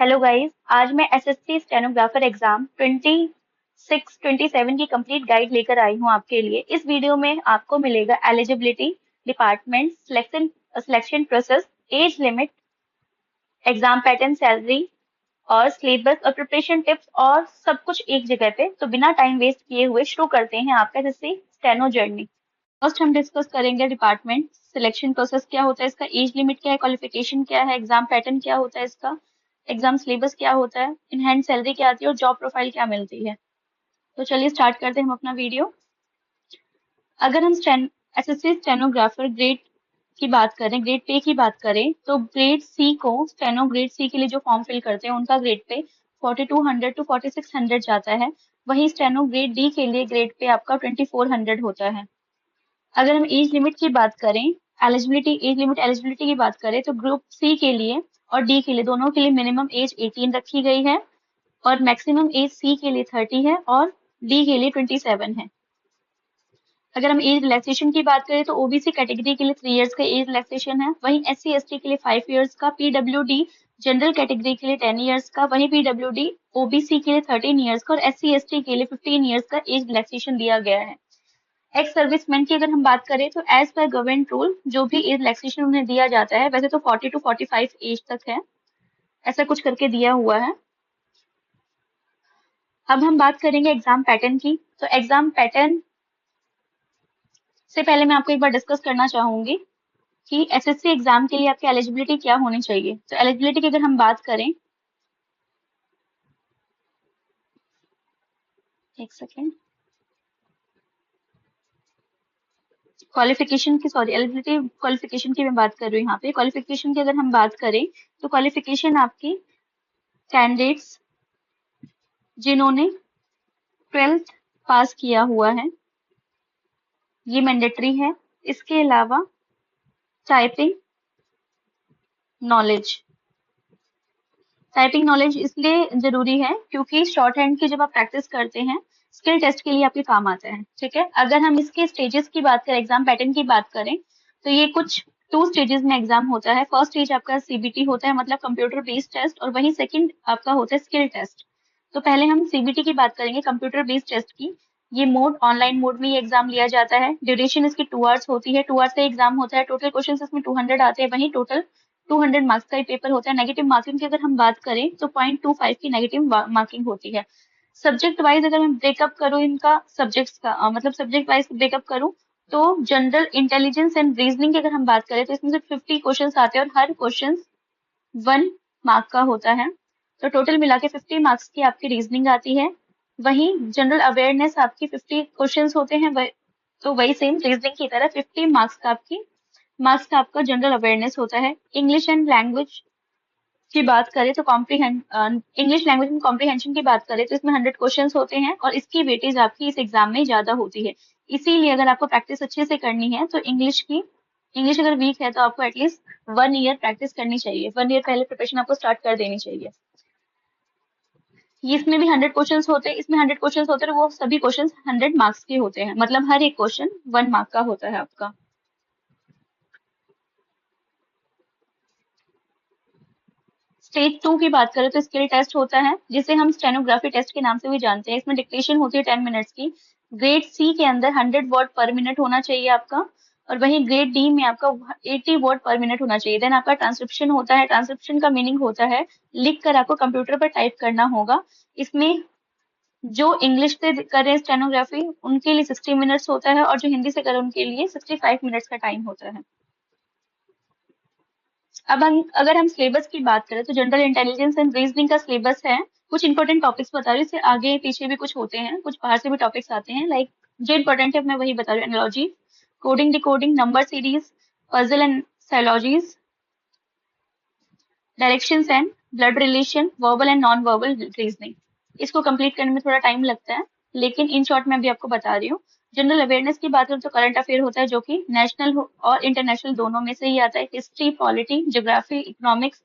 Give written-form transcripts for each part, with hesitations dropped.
Hello guys, आज मैं SSC stenographer exam 26-27 की कंप्लीट गाइड लेकर आई हूँ आपके लिए। इस वीडियो में आपको मिलेगा eligibility, department, selection process, age limit, exam pattern, salary और सिलेबस और प्रिपरेशन टिप्स और सब कुछ एक जगह पे। तो बिना टाइम वेस्ट किए हुए शुरू करते हैं आपका एसएससी स्टेनो जर्नी। फर्स्ट हम डिस्कस करेंगे डिपार्टमेंट सिलेक्शन प्रोसेस क्या होता है, इसका एज लिमिट क्या है, क्वालिफिकेशन क्या है, एग्जाम पैटर्न क्या होता है इसका, एग्जाम सिलेबस क्या होता है, इन हैंड सैलरी क्या आती है और जॉब प्रोफाइल क्या मिलती है। तो चलिए स्टार्ट करते हैं हम अपना वीडियो। अगर हम एसएससी स्टेनोग्राफर ग्रेड की बात करें, ग्रेड पे की बात करें, तो ग्रेड सी को स्टेनो ग्रेड सी के लिए जो फॉर्म फिल करते हैं उनका ग्रेड पे 4200 टू 4600 जाता है। वहीं स्टेनो ग्रेड डी के लिए ग्रेड पे आपका 2400 होता है। अगर हम एज लिमिट की बात करें, एलिजिबिलिटी की बात करें, तो ग्रुप सी के लिए और डी के लिए दोनों के लिए मिनिमम एज 18 रखी गई है और मैक्सिमम एज सी के लिए 30 है और डी के लिए 27 है। अगर हम एज रिलैक्सेशन की बात करें तो ओबीसी कैटेगरी के लिए 3 इयर्स का एज रिलैक्सेशन है, वहीं एससी एसटी के लिए 5 इयर्स का, पीडब्ल्यूडी जनरल कैटेगरी के लिए 10 इयर्स का, वहीं पीडब्ल्यूडी ओबीसी के लिए 13 इयर्स का और एससी एसटी के लिए 15 इयर्स का एज रिलैक्सेशन दिया गया है। एक्स सर्विसमैन की अगर हम बात करें तो एज पर गवर्नमेंट रूल जो भी एज रिलैक्सेशन उन्हें दिया जाता है, वैसे तो 40 टू 45 एज तक है, ऐसा कुछ करके दिया हुआ है। अब हम बात करेंगे एग्जाम पैटर्न की। तो एग्जाम पैटर्न से पहले मैं आपको एक बार डिस्कस करना चाहूंगी कि एसएससी एग्जाम के लिए आपकी एलिजिबिलिटी क्या होनी चाहिए। तो एलिजिबिलिटी की अगर हम बात करें, एक सेकेंड, एलिजिबिलिटी क्वालिफिकेशन की मैं बात कर रही हूँ यहाँ पे। क्वालिफिकेशन की अगर हम बात करें तो क्वालिफिकेशन आपकी कैंडिडेट्स जिन्होंने 12th पास किया हुआ है, ये मैंडेटरी है। इसके अलावा टाइपिंग नॉलेज, टाइपिंग नॉलेज इसलिए जरूरी है क्योंकि शॉर्ट हैंड की जब आप प्रैक्टिस करते हैं स्किल टेस्ट के लिए आपके काम आता है। ठीक है, अगर हम इसके स्टेजेस की बात करें, एग्जाम पैटर्न की बात करें, तो ये कुछ 2 स्टेजेस में एग्जाम होता है। फर्स्ट स्टेज आपका सीबीटी होता है, मतलब कंप्यूटर बेस्ड टेस्ट, और वहीं सेकंड आपका होता है स्किल टेस्ट। तो पहले हम सीबीटी की बात करेंगे, कंप्यूटर बेस्ड टेस्ट की। ये मोड ऑनलाइन मोड में ये एग्जाम लिया जाता है। ड्यूरेशन इसकी 2 आवर्स होती है, 2 आवर्स का एग्जाम होता है। टोटल क्वेश्चन इसमें 200 आते हैं, वहीं टोटल 200 मार्क्स का ही पेपर होता है। नेगेटिव मार्किंग की अगर हम बात करें तो 0.25 की नेगेटिव मार्किंग होती है। सब्जेक्ट वाइज अगर मैं ब्रेकअप करूँ इनका, सब्जेक्ट्स का मतलब सब्जेक्ट वाइज ब्रेकअप करूँ, तो जनरल इंटेलिजेंस एंड रीजनिंग की अगर हम बात करें तो इसमें से 50 क्वेश्चन आते हैं और हर क्वेश्चन 1 मार्क का होता है। तो टोटल मिला के 50 मार्क्स की आपकी रीजनिंग आती है। वहीं जनरल अवेयरनेस आपकी 50 क्वेश्चंस होते हैं, तो वही सेम रीजनिंग की तरह 50 मार्क्स का आपका जनरल अवेयरनेस होता है। इंग्लिश एंड लैंग्वेज की बात करें तो इंग्लिश लैंग्वेज में कॉम्प्रीहेंशन की बात करें तो इसमें 100 क्वेश्चंस होते हैं और इसकी वेटेज आपकी इस एग्जाम में ज्यादा होती है। इसीलिए अगर आपको प्रैक्टिस अच्छे से करनी है तो इंग्लिश अगर वीक है तो आपको एटलीस्ट 1 ईयर प्रैक्टिस करनी चाहिए, 1 ईयर पहले प्रिपरेशन आपको स्टार्ट कर देनी चाहिए। इसमें भी 100 क्वेश्चंस होते हैं, इसमें 100 क्वेश्चंस होते हैं, वो सभी क्वेश्चंस 100 मार्क्स के होते हैं, मतलब हर एक क्वेश्चन 1 मार्क का होता है आपका। स्टेज 2 की बात करें तो स्किल टेस्ट होता है, जिसे हम स्टेनोग्राफी टेस्ट के नाम से भी जानते हैं। इसमें डिक्टेशन होती है 10 मिनट्स की। ग्रेड सी के अंदर 100 वर्ड पर मिनट होना चाहिए आपका, और वहीं ग्रेड डी में आपका 80 वर्ड पर मिनट होना चाहिए। देन आपका ट्रांसक्रिप्शन होता है। ट्रांसक्रिप्शन का मीनिंग होता है लिख कर आपको कंप्यूटर पर टाइप करना होगा। इसमें जो इंग्लिश से कर रहे हैं स्टेनोग्राफी उनके लिए 60 मिनट्स होता है और जो हिंदी से कर रहे हैं उनके लिए 65 मिनट्स का टाइम होता है। अब हम अगर हम सिलेबस की बात करें तो जनरल इंटेलिजेंस एंड रीजनिंग का सिलेबस है। कुछ इंपॉर्टेंट टॉपिक्स बता रही हूँ, इससे आगे पीछे भी कुछ होते हैं, कुछ बाहर से भी टॉपिक्स आते हैं। लाइक जो इंपॉर्टेंट है मैं वही बता रही हूँ। Analogy, coding decoding, number series, puzzle and syllogisms, directions and blood relation, verbal and non verbal reasoning. इसको कंप्लीट करने में थोड़ा टाइम लगता है, लेकिन इन शॉर्ट मैं अभी आपको बता रही हूँ। जनरल अवेयरनेस की बात करें तो करंट अफेयर होता है, जो कि नेशनल और इंटरनेशनल दोनों में से ही आता है। हिस्ट्री, पॉलिटी, ज्योग्राफी, इकोनॉमिक्स,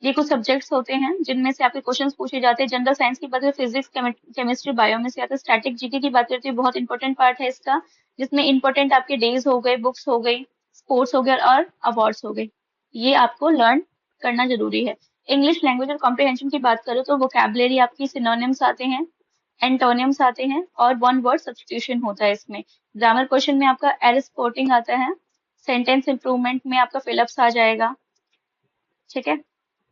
ये कुछ सब्जेक्ट्स होते हैं जिनमें से आपके क्वेश्चंस पूछे जाते हैं। जनरल साइंस की बात करें, फिजिक्स, केमिस्ट्री, बायो में से आता है। स्टैटिक जीके की बात करते हैं, बहुत इंपॉर्टेंट पार्ट है इसका, जिसमें इंपॉर्टेंट आपके डेज हो गए, बुक्स हो गई, स्पोर्ट्स हो गए और अवार्ड्स हो गए, ये आपको लर्न करना जरूरी है। इंग्लिश लैंग्वेज और कॉम्प्रिहेंशन की बात करो तो वोकैबुलरी आपकी सिनोनिम्स आते हैं, एंटोनिम्स आते हैं और वन वर्ड सब्स्टिट्यूशन होता है इसमें। ग्रामर क्वेश्चन में आपका एरर स्पॉटिंग आता है, सेंटेंस इंप्रूवमेंट में आपका फिलअप्स आ जाएगा, ठीक है।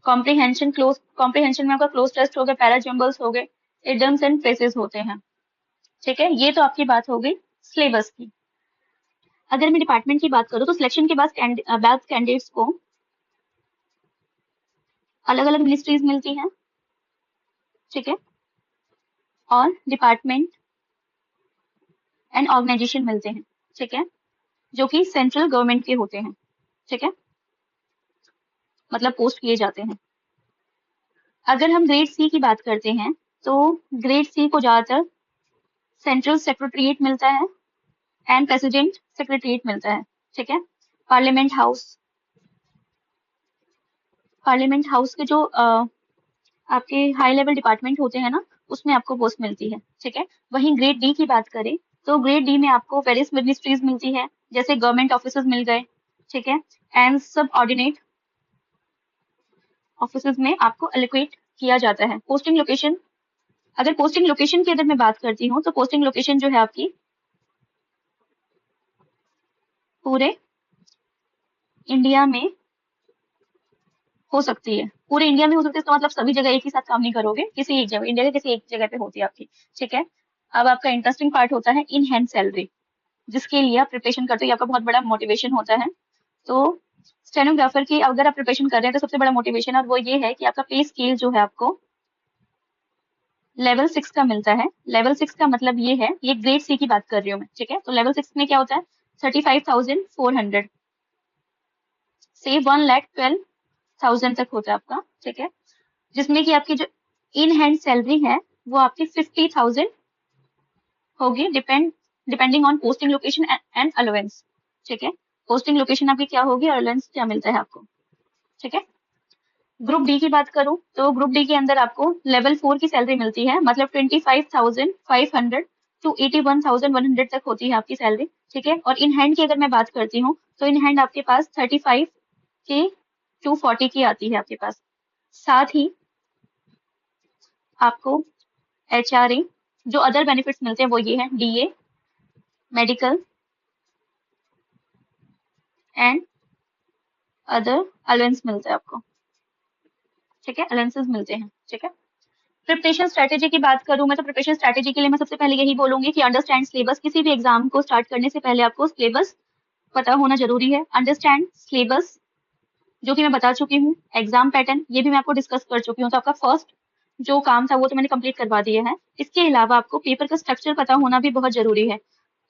कॉम्प्रिहेंशन में आपका क्लोज टेस्ट हो गए, पैराजम्बल्स हो गए, इडियम्स एंड फ्रेजेस होते हैं, ठीक है। ये तो आपकी बात हो गई सिलेबस की। अगर मैं डिपार्टमेंट की बात करूँ तो सिलेक्शन के बाद कैंडिडेट्स को अलग अलग मिनिस्ट्रीज मिलती हैं, ठीक है, और डिपार्टमेंट एंड ऑर्गेनाइजेशन मिलते हैं, ठीक है, जो कि सेंट्रल गवर्नमेंट के होते हैं, ठीक है, मतलब पोस्ट किए जाते हैं। अगर हम ग्रेड सी की बात करते हैं तो ग्रेड सी को ज्यादातर सेंट्रल सेक्रेटरीट मिलता है एंड प्रेसिडेंट सेक्रेटरीट मिलता है, ठीक है। पार्लियामेंट हाउस के जो आपके हाई लेवल डिपार्टमेंट होते हैं ना, उसमें आपको पोस्ट मिलती है, ठीक है। वहीं ग्रेड डी की बात करें तो ग्रेड डी में आपको वेरियस मिनिस्ट्रीज मिलती है, जैसे गवर्नमेंट ऑफिसर्स मिल गए, ठीक है, एंड सब ऑर्डिनेट ऑफिसर्स में आपको एलोकेट किया जाता है। पोस्टिंग लोकेशन, अगर पोस्टिंग लोकेशन की अगर मैं बात करती हूँ तो पोस्टिंग लोकेशन जो है आपकी पूरे इंडिया में हो सकती है, पूरे इंडिया में हो सकती है, तो मतलब सभी जगह एक ही साथ काम नहीं करोगे, किसी एक जगह, इंडिया के किसी एक जगह पे होती है आपकी, ठीक है। अब आपका इंटरेस्टिंग पार्ट होता है इन हैंड सैलरी, जिसके लिए आप प्रिपरेशन करते हो, ये आपका बहुत बड़ा मोटिवेशन होता है। तो स्टेनोग्राफर की अगर आप प्रिपरेशन कर रहे हैं तो सबसे बड़ा मोटिवेशन और वो ये है कि आपका पे स्केल जो है आपको लेवल 6 का मिलता है। लेवल 6 का मतलब ये है, ये ग्रेड सी की बात कर रही हूँ मैं, ठीक है। तो लेवल 6 में क्या होता है, 35,400 से 1,12,000 तक होता है आपका, ठीक है, जिसमें कि आपकी जो इन हैंड सैलरी है वो आपकी 50,000 होगी, depending on posting location and allowance, ठीक है। पोस्टिंग लोकेशन आपकी क्या होगी और अलाउंस क्या मिलता है आपको, ठीक है। ग्रुप डी की बात करूं तो ग्रुप डी के अंदर आपको लेवल 4 की सैलरी मिलती है, मतलब 25,500 टू 81,100 तक होती है आपकी सैलरी, ठीक है। और इन हैंड की अगर मैं बात करती हूँ तो इन हैंड आपके पास 35 के 240 की आती है आपके पास। साथ ही आपको HRA जो अदर बेनिफिट्स मिलते हैं वो ये है, DA, medical and other allowance मिलता है आपको, ठीक है, अलाउंसेस मिलते हैं, ठीक है। प्रिपरेशन स्ट्रेटेजी की बात करूं मैं तो प्रिपरेशन स्ट्रेटेजी के लिए मैं सबसे पहले यही बोलूंगी कि अंडरस्टैंड सिलेबस। किसी भी एग्जाम को स्टार्ट करने से पहले आपको सिलेबस पता होना जरूरी है। अंडरस्टैंड सिलेबस जो कि मैं बता चुकी हूँ, एग्जाम पैटर्न ये भी मैं आपको डिस्कस कर चुकी हूँ, तो आपका फर्स्ट जो काम था वो तो मैंने कंप्लीट करवा दिया है। इसके अलावा आपको पेपर का स्ट्रक्चर पता होना भी बहुत जरूरी है।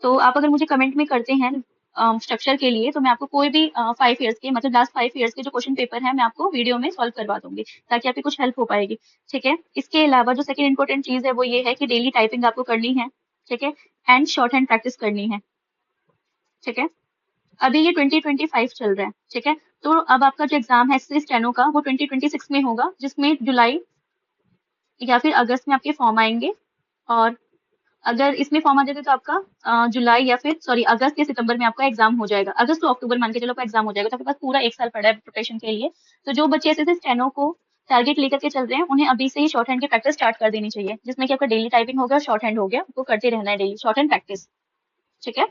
तो आप अगर मुझे कमेंट में करते हैं स्ट्रक्चर के लिए तो मैं आपको कोई भी 5 ईयर्स के, मतलब लास्ट 5 ईयर्स के जो क्वेश्चन पेपर है मैं आपको वीडियो में सॉल्व करवा दूंगी, ताकि आपकी कुछ हेल्प हो पाएगी, ठीक है। इसके अलावा जो सेकंड इंपॉर्टेंट चीज है वो ये है कि डेली टाइपिंग आपको करनी है, ठीक है, एंड शॉर्ट हैंड प्रैक्टिस करनी है, ठीक है। अभी ये 2025 चल रहा है, ठीक है। तो अब आपका जो एग्जाम है स्टेनो का वो 2026 में होगा, जिसमें जुलाई या फिर अगस्त में आपके फॉर्म आएंगे। और अगर इसमें फॉर्म आ जाते तो आपका जुलाई या फिर सॉरी अगस्त या सितंबर में आपका एग्जाम हो जाएगा। अगस्त तो अक्टूबर मान के चलो आपका एग्जाम हो जाएगा, तो आपके पास पूरा 1 साल पड़ा है प्रिपरेशन के लिए। तो जो बच्चे ऐसे स्टेनो को टारगेट लेकर के चल रहे हैं उन्हें अभी से ही शॉर्ट हैंड की प्रैक्टिस स्टार्ट कर देनी चाहिए, जिसमें कि आपका डेली टाइपिंग हो गया, शॉर्ट हैंड हो गया, आपको करते रहना है डेली शॉर्ट हैंड प्रैक्टिस, ठीक है।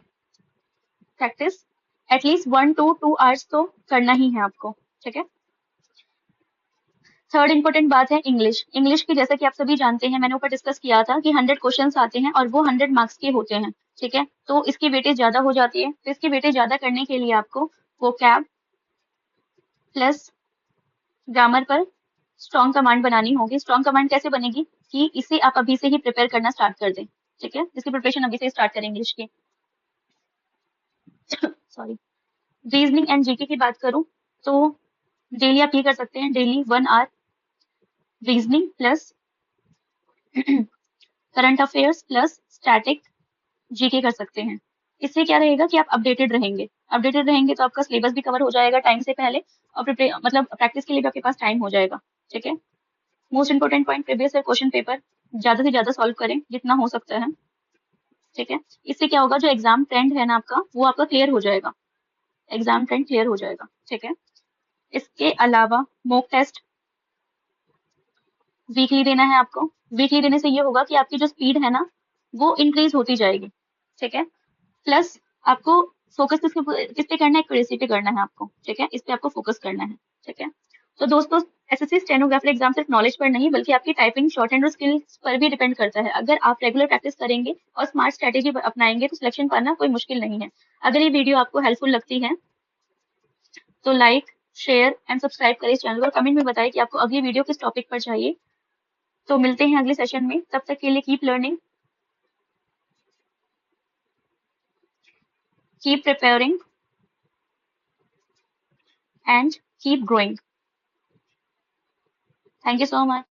प्रैक्टिस एटलीस्ट 1 to 2 hours तो करना ही है आपको, ठीक है। थर्ड इंपॉर्टेंट बात है इंग्लिश। इंग्लिश की जैसा कि आप सभी जानते हैं, मैंने ऊपर डिस्कस किया था कि 100 क्वेश्चंस आते हैं और वो 100 मार्क्स के होते हैं, ठीक है। तो इसकी वेटेज ज्यादा हो जाती है, तो इसकी वेटेज ज्यादा करने के लिए आपको वोकैब प्लस ग्रामर पर स्ट्रॉन्ग कमांड बनानी होगी। स्ट्रॉन्ग कमांड कैसे बनेगी कि इसे आप अभी से ही प्रिपेयर करना स्टार्ट कर दें, ठीक है, इसकी प्रिपरेशन अभी से स्टार्ट करें इंग्लिश की। सॉरी। रीजनिंग एंड जीके की बात करूं तो डेली आप ये कर सकते हैं, daily 1 hour reasoning plus current affairs plus static GK कर सकते हैं। इससे क्या रहेगा कि आप अपडेटेड रहेंगे तो आपका सिलेबस भी कवर हो जाएगा टाइम से पहले, और मतलब प्रैक्टिस के लिए भी आपके पास टाइम हो जाएगा, ठीक है। Most important point, previous year question paper ज्यादा से ज्यादा सॉल्व करें जितना हो सकता है, ठीक है। इससे क्या होगा, जो एग्जाम ट्रेंड है ना आपका वो आपका क्लियर हो जाएगा, एग्जाम ट्रेंड क्लियर हो जाएगा, ठीक है। इसके अलावा मॉक टेस्ट वीकली देना है आपको। वीकली देने से ये होगा कि आपकी जो स्पीड है ना वो इंक्रीज होती जाएगी, ठीक है। प्लस आपको फोकस किस पे करना है, एक्यूरेसी पे करना है आपको, ठीक है, इस पे आपको फोकस करना है, ठीक है। तो दोस्तों, एसएससी स्टेनोग्राफर एग्जाम सिर्फ नॉलेज पर नहीं बल्कि आपकी टाइपिंग, शॉर्ट हैंड और स्किल्स पर भी डिपेंड करता है। अगर आप रेगुलर प्रैक्टिस करेंगे और स्मार्ट स्ट्रेटेजी अपनाएंगे तो सिलेक्शन पाना कोई मुश्किल नहीं है। अगर ये वीडियो आपको हेल्पफुल लगती है तो लाइक, शेयर एंड सब्सक्राइब करें इस चैनल को, कमेंट में बताएं कि आपको अगली वीडियो किस टॉपिक पर चाहिए। तो मिलते हैं अगले सेशन में, तब तक के लिए keep learning, keep preparing and keep growing. Thank you so much.